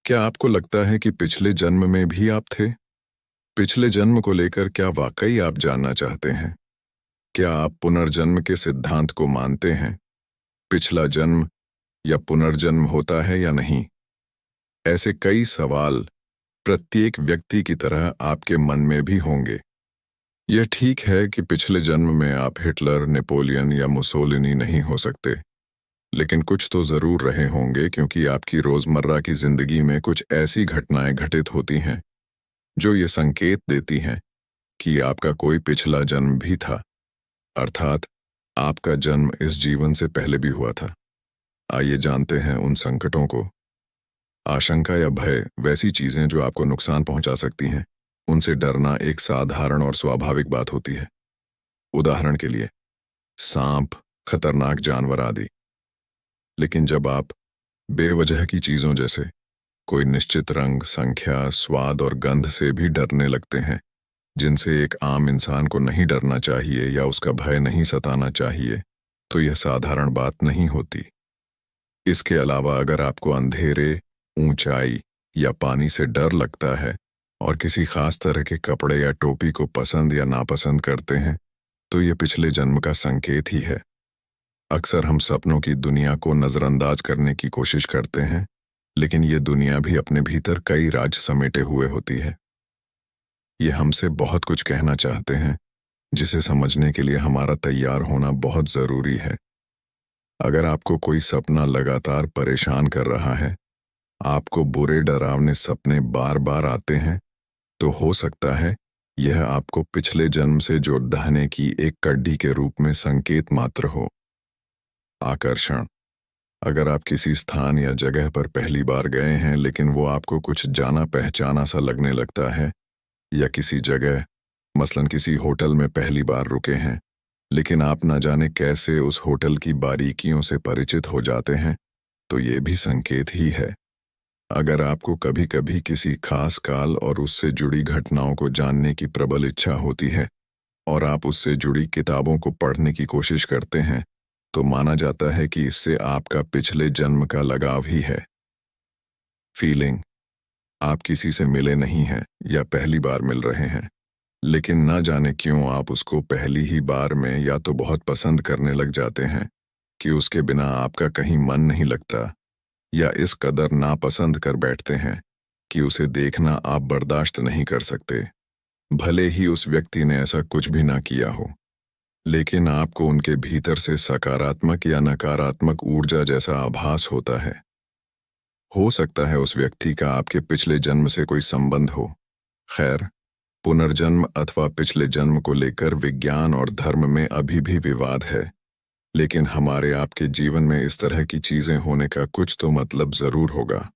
क्या आपको लगता है कि पिछले जन्म में भी आप थे? पिछले जन्म को लेकर क्या वाकई आप जानना चाहते हैं? क्या आप पुनर्जन्म के सिद्धांत को मानते हैं? पिछला जन्म या पुनर्जन्म होता है या नहीं? ऐसे कई सवाल प्रत्येक व्यक्ति की तरह आपके मन में भी होंगे। यह ठीक है कि पिछले जन्म में आप हिटलर, नेपोलियन या मुसोलिनी नहीं हो सकते, लेकिन कुछ तो जरूर रहे होंगे, क्योंकि आपकी रोजमर्रा की जिंदगी में कुछ ऐसी घटनाएं घटित होती हैं जो ये संकेत देती हैं कि आपका कोई पिछला जन्म भी था, अर्थात आपका जन्म इस जीवन से पहले भी हुआ था। आइए जानते हैं उन संकटों को। आशंका या भय वैसी चीजें जो आपको नुकसान पहुंचा सकती हैं, उनसे डरना एक साधारण और स्वाभाविक बात होती है। उदाहरण के लिए सांप, खतरनाक जानवर आदि। लेकिन जब आप बेवजह की चीजों जैसे कोई निश्चित रंग, संख्या, स्वाद और गंध से भी डरने लगते हैं, जिनसे एक आम इंसान को नहीं डरना चाहिए या उसका भय नहीं सताना चाहिए, तो यह साधारण बात नहीं होती। इसके अलावा अगर आपको अंधेरे, ऊंचाई या पानी से डर लगता है और किसी खास तरह के कपड़े या टोपी को पसंद या नापसंद करते हैं, तो यह पिछले जन्म का संकेत ही है। अक्सर हम सपनों की दुनिया को नजरअंदाज करने की कोशिश करते हैं, लेकिन ये दुनिया भी अपने भीतर कई राज समेटे हुए होती है। ये हमसे बहुत कुछ कहना चाहते हैं, जिसे समझने के लिए हमारा तैयार होना बहुत जरूरी है। अगर आपको कोई सपना लगातार परेशान कर रहा है, आपको बुरे डरावने सपने बार बार आते हैं, तो हो सकता है यह आपको पिछले जन्म से जोड़ दहने की एक कड़ी के रूप में संकेत मात्र हो। आकर्षण। अगर आप किसी स्थान या जगह पर पहली बार गए हैं, लेकिन वो आपको कुछ जाना पहचाना सा लगने लगता है, या किसी जगह, मसलन किसी होटल में पहली बार रुके हैं, लेकिन आप न जाने कैसे उस होटल की बारीकियों से परिचित हो जाते हैं, तो ये भी संकेत ही है। अगर आपको कभी कभी किसी खास काल और उससे जुड़ी घटनाओं को जानने की प्रबल इच्छा होती है और आप उससे जुड़ी किताबों को पढ़ने की कोशिश करते हैं, तो माना जाता है कि इससे आपका पिछले जन्म का लगाव ही है। फीलिंग। आप किसी से मिले नहीं हैं या पहली बार मिल रहे हैं, लेकिन न जाने क्यों आप उसको पहली ही बार में या तो बहुत पसंद करने लग जाते हैं कि उसके बिना आपका कहीं मन नहीं लगता, या इस कदर नापसंद कर बैठते हैं कि उसे देखना आप बर्दाश्त नहीं कर सकते, भले ही उस व्यक्ति ने ऐसा कुछ भी ना किया हो। लेकिन आपको उनके भीतर से सकारात्मक या नकारात्मक ऊर्जा जैसा आभास होता है। हो सकता है उस व्यक्ति का आपके पिछले जन्म से कोई संबंध हो। खैर, पुनर्जन्म अथवा पिछले जन्म को लेकर विज्ञान और धर्म में अभी भी विवाद है, लेकिन हमारे आपके जीवन में इस तरह की चीजें होने का कुछ तो मतलब जरूर होगा।